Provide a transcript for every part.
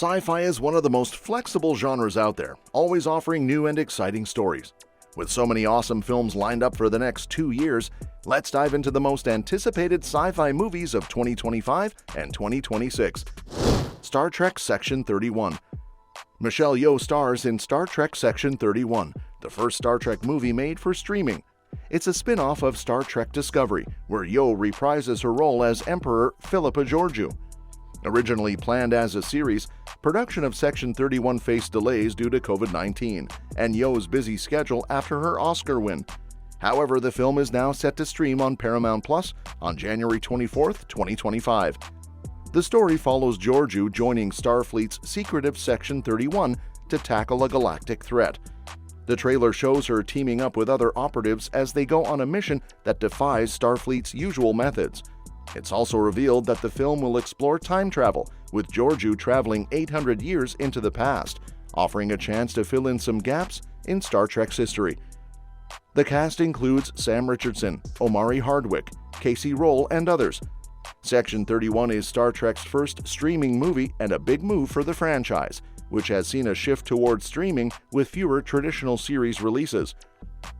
Sci-fi is one of the most flexible genres out there, always offering new and exciting stories. With so many awesome films lined up for the next 2 years, let's dive into the most anticipated sci-fi movies of 2025 and 2026. Star Trek Section 31. Michelle Yeoh stars in Star Trek Section 31, the first Star Trek movie made for streaming. It's a spin-off of Star Trek Discovery, where Yeoh reprises her role as Emperor Philippa Georgiou. Originally planned as a series, production of Section 31 faced delays due to COVID-19 and Yeoh's busy schedule after her Oscar win. However, the film is now set to stream on Paramount Plus on January 24, 2025. The story follows Georgiou joining Starfleet's secretive Section 31 to tackle a galactic threat. The trailer shows her teaming up with other operatives as they go on a mission that defies Starfleet's usual methods. It's also revealed that the film will explore time travel, with Georgiou traveling 800 years into the past, offering a chance to fill in some gaps in Star Trek's history. The cast includes Sam Richardson, Omari Hardwick, Casey Roll, and others. Section 31 is Star Trek's first streaming movie and a big move for the franchise, which has seen a shift towards streaming with fewer traditional series releases.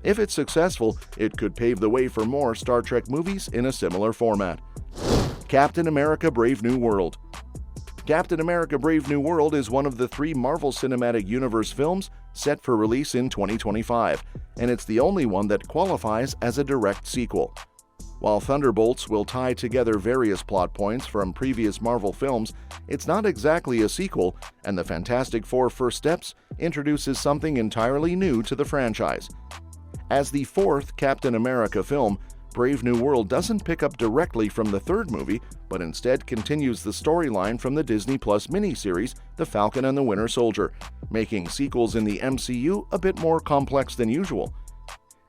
If it's successful, it could pave the way for more Star Trek movies in a similar format. Captain America Brave New World. Captain America Brave New World is one of the 3 Marvel Cinematic Universe films set for release in 2025, and it's the only one that qualifies as a direct sequel. While Thunderbolts will tie together various plot points from previous Marvel films, it's not exactly a sequel, and the Fantastic Four First Steps introduces something entirely new to the franchise. As the 4th Captain America film, Brave New World doesn't pick up directly from the 3rd movie, but instead continues the storyline from the Disney Plus miniseries The Falcon and the Winter Soldier, making sequels in the MCU a bit more complex than usual.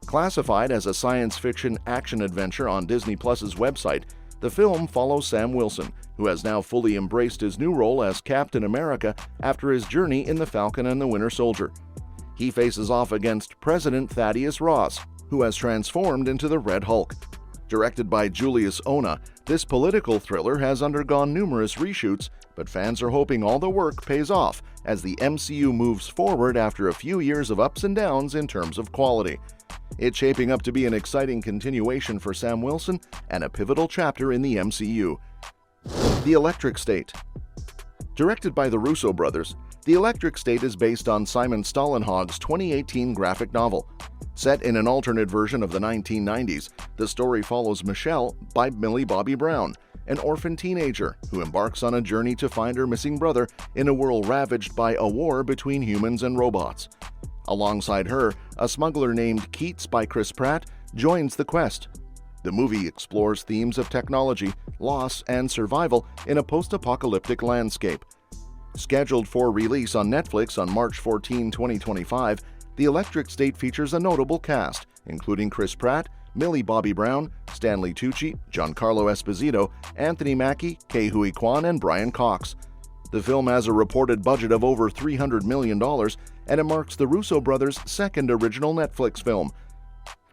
Classified as a science fiction action-adventure on Disney Plus's website, the film follows Sam Wilson, who has now fully embraced his new role as Captain America after his journey in The Falcon and the Winter Soldier. He faces off against President Thaddeus Ross, who has transformed into the Red Hulk. Directed by Julius Ona, this political thriller has undergone numerous reshoots, but fans are hoping all the work pays off as the MCU moves forward after a few years of ups and downs in terms of quality. It's shaping up to be an exciting continuation for Sam Wilson and a pivotal chapter in the MCU. The Electric State. Directed by the Russo brothers, The Electric State is based on Simon Stålenhag's 2018 graphic novel. Set in an alternate version of the 1990s, the story follows Michelle by Millie Bobby Brown, an orphan teenager who embarks on a journey to find her missing brother in a world ravaged by a war between humans and robots. Alongside her, a smuggler named Keats by Chris Pratt joins the quest. The movie explores themes of technology, loss, and survival in a post-apocalyptic landscape. Scheduled for release on Netflix on March 14, 2025, The Electric State features a notable cast, including Chris Pratt, Millie Bobby Brown, Stanley Tucci, Giancarlo Esposito, Anthony Mackie, Ke Huy Quan, and Brian Cox. The film has a reported budget of over $300 million, and it marks the Russo brothers' second original Netflix film.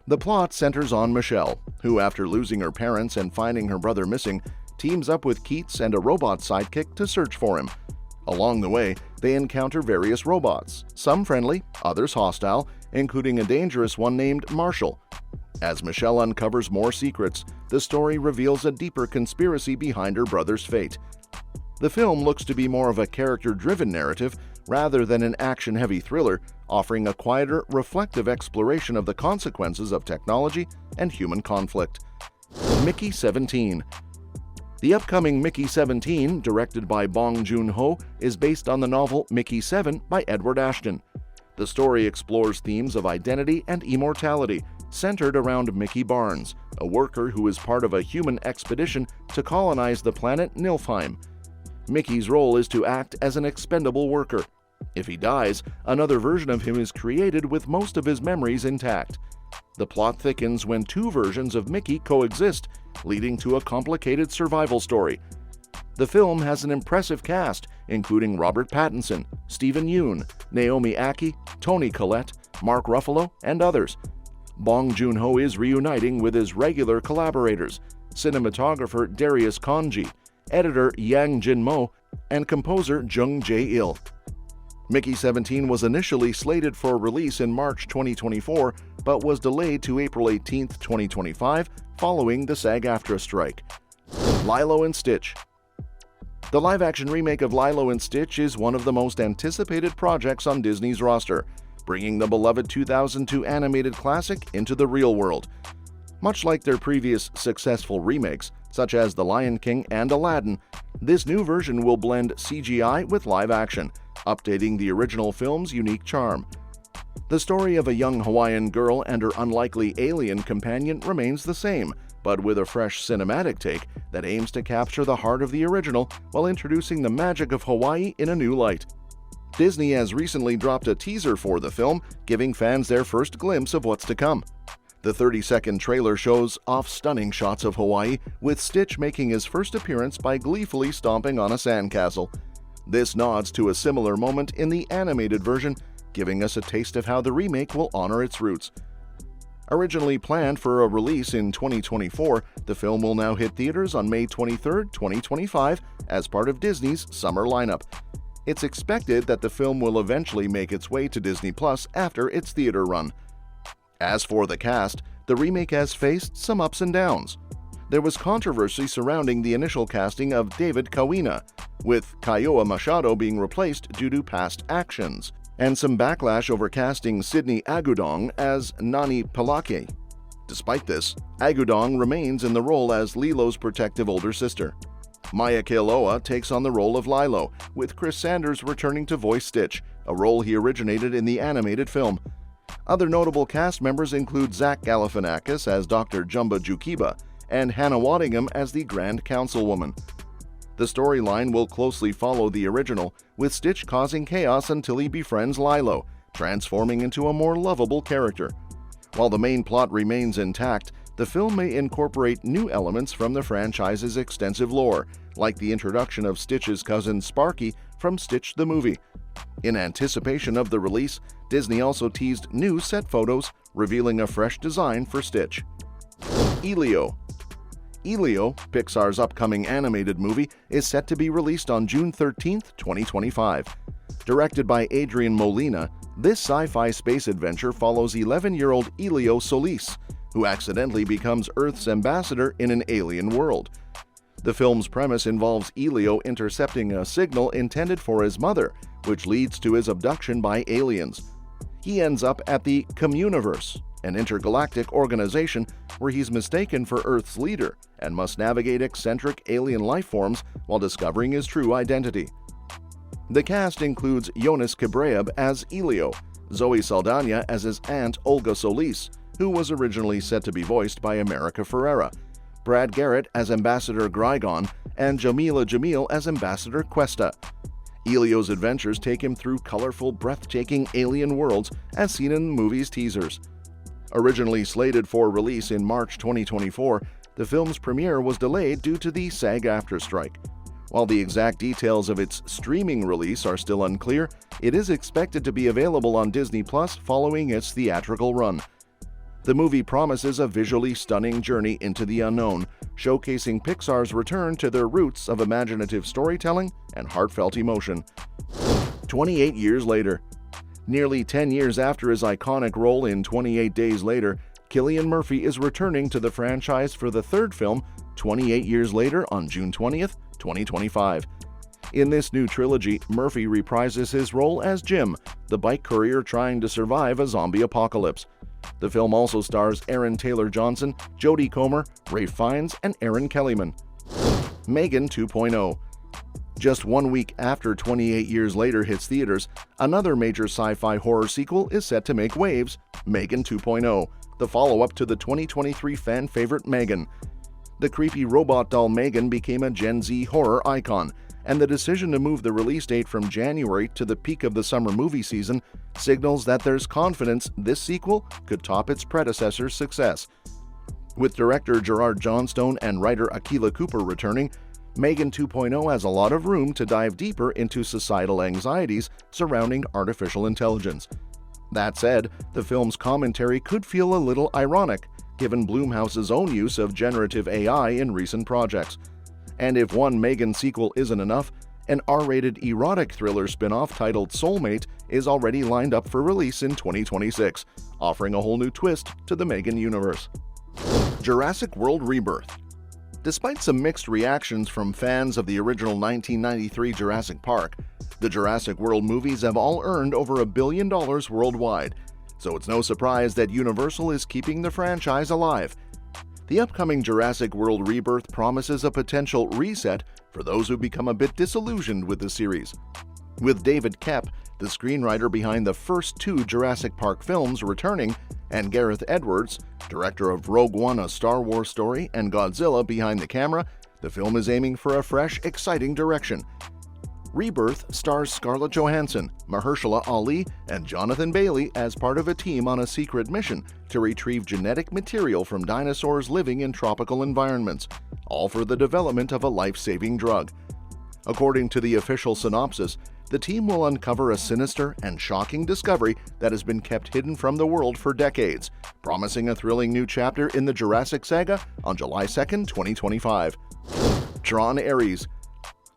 The plot centers on Michelle, who, after losing her parents and finding her brother missing, teams up with Keats and a robot sidekick to search for him. Along the way, they encounter various robots, some friendly, others hostile, including a dangerous one named Marshall. As Michelle uncovers more secrets, the story reveals a deeper conspiracy behind her brother's fate. The film looks to be more of a character-driven narrative rather than an action-heavy thriller, offering a quieter, reflective exploration of the consequences of technology and human conflict. Mickey 17. The upcoming Mickey 17, directed by Bong Joon-ho, is based on the novel Mickey 7 by Edward Ashton. The story explores themes of identity and immortality, centered around Mickey Barnes, a worker who is part of a human expedition to colonize the planet Nilfheim. Mickey's role is to act as an expendable worker. If he dies, another version of him is created with most of his memories intact. The plot thickens when 2 versions of Mickey coexist, leading to a complicated survival story. The film has an impressive cast, including Robert Pattinson, Stephen Yeun, Naomi Ackie, Toni Collette, Mark Ruffalo, and others. Bong Joon-ho is reuniting with his regular collaborators, cinematographer Darius Kanji, editor Yang Jin-mo, and composer Jung Jae-il. Mickey 17 was initially slated for release in March 2024, but was delayed to April 18, 2025, following the SAG-AFTRA strike. Lilo and Stitch. The live-action remake of Lilo and Stitch is one of the most anticipated projects on Disney's roster, bringing the beloved 2002 animated classic into the real world. Much like their previous successful remakes, such as The Lion King and Aladdin, this new version will blend CGI with live action, updating the original film's unique charm. The story of a young Hawaiian girl and her unlikely alien companion remains the same, but with a fresh cinematic take that aims to capture the heart of the original while introducing the magic of Hawaii in a new light. Disney has recently dropped a teaser for the film, giving fans their first glimpse of what's to come. The 30-second trailer shows off stunning shots of Hawaii, with Stitch making his first appearance by gleefully stomping on a sandcastle. This nods to a similar moment in the animated version, giving us a taste of how the remake will honor its roots. Originally planned for a release in 2024, the film will now hit theaters on May 23, 2025, as part of Disney's summer lineup. It's expected that the film will eventually make its way to Disney Plus after its theater run. As for the cast, the remake has faced some ups and downs. There was controversy surrounding the initial casting of David Kawina, with Kaioa Machado being replaced due to past actions, and some backlash over casting Sydney Agudong as Nani Palake. Despite this, Agudong remains in the role as Lilo's protective older sister. Maya Kealoha takes on the role of Lilo, with Chris Sanders returning to voice Stitch, a role he originated in the animated film. Other notable cast members include Zach Galifianakis as Dr. Jumba Jukiba and Hannah Waddingham as the Grand Councilwoman. The storyline will closely follow the original, with Stitch causing chaos until he befriends Lilo, transforming into a more lovable character. While the main plot remains intact, the film may incorporate new elements from the franchise's extensive lore, like the introduction of Stitch's cousin Sparky from Stitch the Movie. In anticipation of the release, Disney also teased new set photos, revealing a fresh design for Stitch. Ilio. Ilio, Pixar's upcoming animated movie, is set to be released on June 13, 2025. Directed by Adrian Molina, this sci-fi space adventure follows 11-year-old Ilio Solis, who accidentally becomes Earth's ambassador in an alien world. The film's premise involves Ilio intercepting a signal intended for his mother, which leads to his abduction by aliens. He ends up at the Communiverse, an intergalactic organization where he's mistaken for Earth's leader and must navigate eccentric alien life forms while discovering his true identity. The cast includes Jonas Cabreab as Ilio, Zoe Saldana as his aunt Olga Solis, who was originally set to be voiced by America Ferrera, Brad Garrett as Ambassador Grygon, and Jamila Jamil as Ambassador Cuesta. Ilio's adventures take him through colorful, breathtaking alien worlds as seen in the movie's teasers. Originally slated for release in March 2024, the film's premiere was delayed due to the SAG-AFTRA strike. While the exact details of its streaming release are still unclear, it is expected to be available on Disney Plus following its theatrical run. The movie promises a visually stunning journey into the unknown, showcasing Pixar's return to their roots of imaginative storytelling and heartfelt emotion. 28 years later. Nearly 10 years after his iconic role in 28 Days Later, Cillian Murphy is returning to the franchise for the third film, 28 years later on June 20th, 2025. In this new trilogy, Murphy reprises his role as Jim, the bike courier trying to survive a zombie apocalypse. The film also stars Aaron Taylor-Johnson, Jodie Comer, Ralph Fiennes, and Aaron Kellyman. Megan 2.0. Just 1 week after 28 Years Later hits theaters, another major sci-fi horror sequel is set to make waves, Megan 2.0, the follow-up to the 2023 fan favorite Megan. The creepy robot doll Megan became a Gen Z horror icon, and the decision to move the release date from January to the peak of the summer movie season signals that there's confidence this sequel could top its predecessor's success. With director Gerard Johnstone and writer Akilah Cooper returning, Megan 2.0 has a lot of room to dive deeper into societal anxieties surrounding artificial intelligence. That said, the film's commentary could feel a little ironic, given Blumhouse's own use of generative AI in recent projects. And if one Megan sequel isn't enough, An R-rated erotic thriller spin-off titled Soulmate is already lined up for release in 2026, offering a whole new twist to the Megan universe. Jurassic World Rebirth. Despite some mixed reactions from fans of the original 1993 Jurassic Park, the Jurassic World movies have all earned over $1 billion worldwide, so it's no surprise that Universal is keeping the franchise alive. The upcoming Jurassic World Rebirth promises a potential reset for those who become a bit disillusioned with the series. With David Koepp, the screenwriter behind the first 2 Jurassic Park films, returning, and Gareth Edwards, director of Rogue One: A Star Wars Story and Godzilla, behind the camera, the film is aiming for a fresh, exciting direction. Rebirth stars Scarlett Johansson, Mahershala Ali, and Jonathan Bailey as part of a team on a secret mission to retrieve genetic material from dinosaurs living in tropical environments, all for the development of a life-saving drug. According to the official synopsis, the team will uncover a sinister and shocking discovery that has been kept hidden from the world for decades, promising a thrilling new chapter in the Jurassic saga on July 2, 2025. Tron Aries.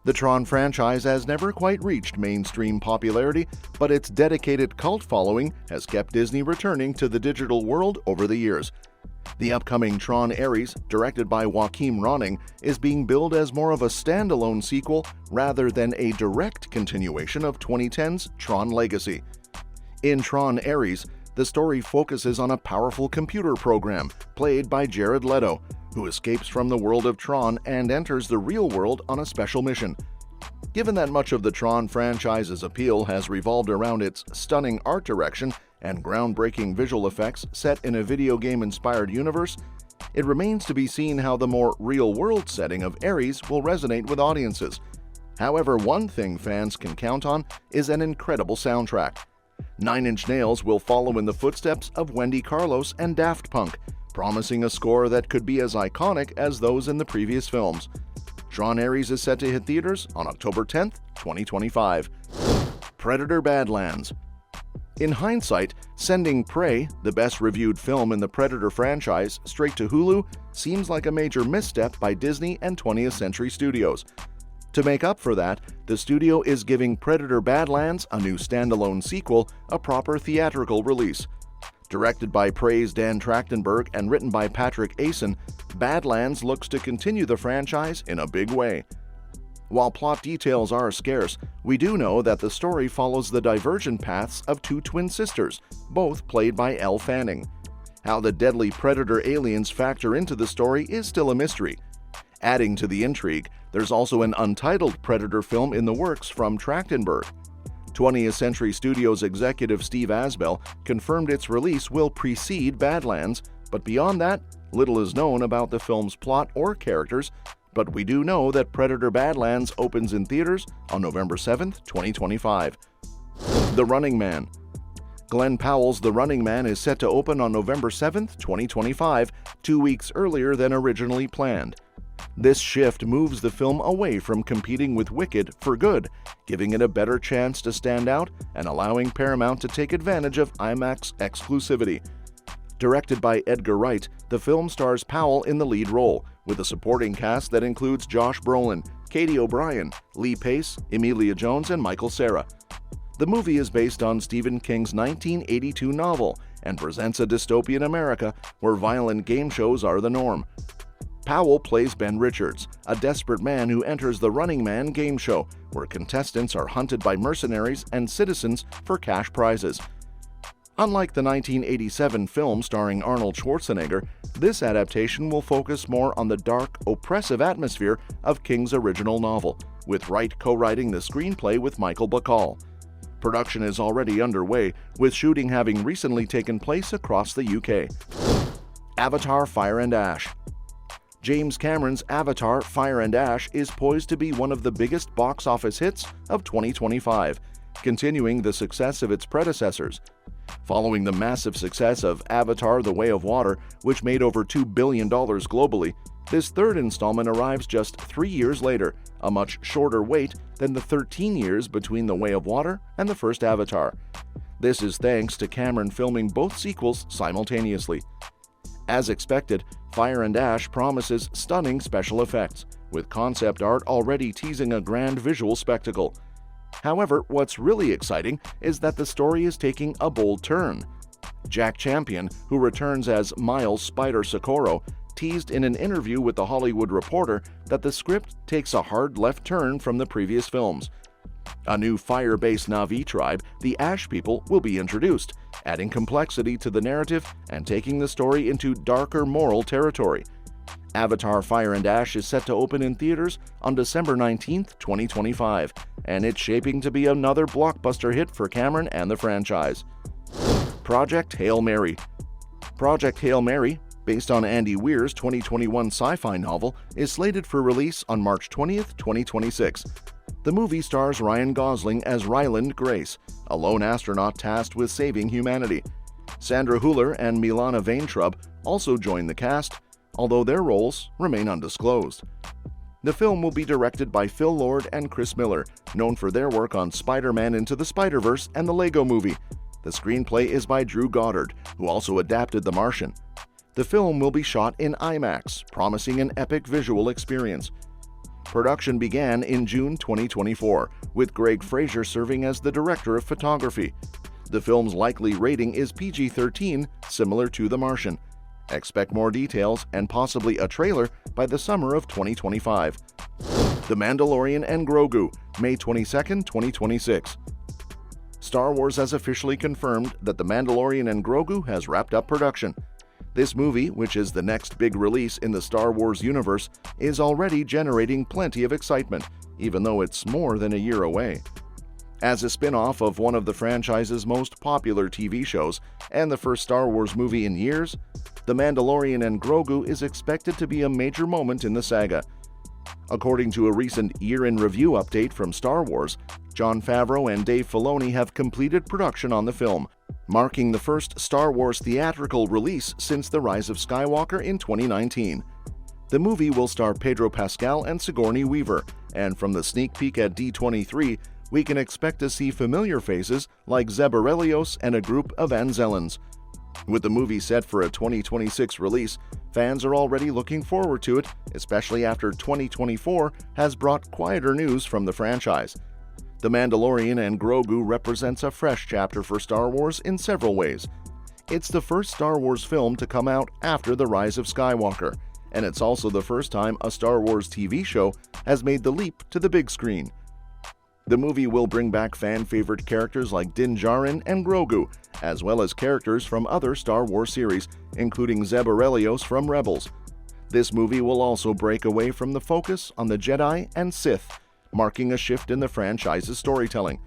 The Tron franchise has never quite reached mainstream popularity, but its dedicated cult following has kept Disney returning to the digital world over the years. The upcoming Tron Aries, directed by Joachim Ronning, is being billed as more of a standalone sequel rather than a direct continuation of 2010's Tron Legacy. In Tron Aries, the story focuses on a powerful computer program played by Jared Leto, who escapes from the world of Tron and enters the real world on a special mission. Given that much of the Tron franchise's appeal has revolved around its stunning art direction and groundbreaking visual effects set in a video game-inspired universe, it remains to be seen how the more real-world setting of Ares will resonate with audiences. However, one thing fans can count on is an incredible soundtrack. Nine Inch Nails will follow in the footsteps of Wendy Carlos and Daft Punk, promising a score that could be as iconic as those in the previous films. Tron Aries is set to hit theaters on October 10, 2025. Predator Badlands. In hindsight, sending Prey, the best-reviewed film in the Predator franchise, straight to Hulu seems like a major misstep by Disney and 20th Century Studios. To make up for that, the studio is giving Predator Badlands, a new standalone sequel, a proper theatrical release. Directed by Prey's Dan Trachtenberg and written by Patrick Asen, Badlands looks to continue the franchise in a big way. While plot details are scarce, we do know that the story follows the divergent paths of 2 twin sisters, both played by Elle Fanning. How the deadly predator aliens factor into the story is still a mystery. Adding to the intrigue, there's also an untitled Predator film in the works from Trachtenberg. 20th Century Studios executive Steve Asbell confirmed its release will precede Badlands, but beyond that, little is known about the film's plot or characters, but we do know that Predator Badlands opens in theaters on November 7, 2025. The Running Man. Glenn Powell's The Running Man is set to open on November 7, 2025, 2 weeks earlier than originally planned. This shift moves the film away from competing with Wicked for good, giving it a better chance to stand out and allowing Paramount to take advantage of IMAX exclusivity. Directed by Edgar Wright, the film stars Powell in the lead role, with a supporting cast that includes Josh Brolin, Katie O'Brien, Lee Pace, Emilia Jones, and Michael Cera. The movie is based on Stephen King's 1982 novel and presents a dystopian America where violent game shows are the norm. Powell plays Ben Richards, a desperate man who enters the Running Man game show, where contestants are hunted by mercenaries and citizens for cash prizes. Unlike the 1987 film starring Arnold Schwarzenegger, this adaptation will focus more on the dark, oppressive atmosphere of King's original novel, with Wright co-writing the screenplay with Michael Bacall. Production is already underway, with shooting having recently taken place across the UK. Avatar: Fire and Ash. James Cameron's Avatar: Fire and Ash is poised to be one of the biggest box office hits of 2025, continuing the success of its predecessors. Following the massive success of Avatar: The Way of Water, which made over $2 billion globally, this third installment arrives just 3 years later, a much shorter wait than the 13 years between The Way of Water and the first Avatar. This is thanks to Cameron filming both sequels simultaneously. As expected, Fire and Ash promises stunning special effects, with concept art already teasing a grand visual spectacle. However, what's really exciting is that the story is taking a bold turn. Jack Champion, who returns as Miles Spider Socorro, teased in an interview with The Hollywood Reporter that the script takes a hard left turn from the previous films. A new fire-based Na'vi tribe, the Ash People, will be introduced, adding complexity to the narrative and taking the story into darker moral territory. Avatar: Fire and Ash is set to open in theaters on December 19, 2025, and it's shaping to be another blockbuster hit for Cameron and the franchise. Project Hail Mary. Project Hail Mary, based on Andy Weir's 2021 sci-fi novel, is slated for release on March 20, 2026. The movie stars Ryan Gosling as Ryland Grace, a lone astronaut tasked with saving humanity. Sandra Hüller and Milana Vaintrub also join the cast, although their roles remain undisclosed. The film will be directed by Phil Lord and Chris Miller, known for their work on Spider-Man Into the Spider-Verse and the Lego Movie. The screenplay is by Drew Goddard, who also adapted The Martian. The film will be shot in IMAX, promising an epic visual experience. Production began in June 2024, with Greg Fraser serving as the director of photography. The film's likely rating is PG-13, similar to The Martian. Expect more details and possibly a trailer by the summer of 2025. The Mandalorian and Grogu, May 22, 2026. Star Wars has officially confirmed that The Mandalorian and Grogu has wrapped up production. This movie, which is the next big release in the Star Wars universe, is already generating plenty of excitement, even though it's more than a year away. As a spin-off of one of the franchise's most popular TV shows and the first Star Wars movie in years, The Mandalorian and Grogu is expected to be a major moment in the saga. According to a recent year-in review update from Star Wars, Jon Favreau and Dave Filoni have completed production on the film, marking the first Star Wars theatrical release since The Rise of Skywalker in 2019. The movie will star Pedro Pascal and Sigourney Weaver, and from the sneak peek at D23, we can expect to see familiar faces like Zeb Orrelios and a group of Anzellans. With the movie set for a 2026 release, fans are already looking forward to it, especially after 2024 has brought quieter news from the franchise. The Mandalorian and Grogu represents a fresh chapter for Star Wars in several ways. It's the first Star Wars film to come out after The Rise of Skywalker, and it's also the first time a Star Wars TV show has made the leap to the big screen. The movie will bring back fan-favorite characters like Din Djarin and Grogu, as well as characters from other Star Wars series, including Zeb Orrelios from Rebels. This movie will also break away from the focus on the Jedi and Sith, marking a shift in the franchise's storytelling.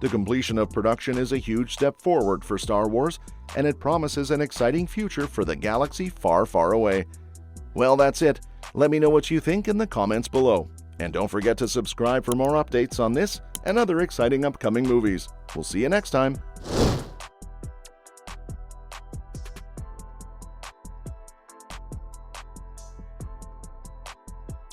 The completion of production is a huge step forward for Star Wars, and it promises an exciting future for the galaxy far, far away. Well, that's it. Let me know what you think in the comments below. And don't forget to subscribe for more updates on this and other exciting upcoming movies. We'll see you next time.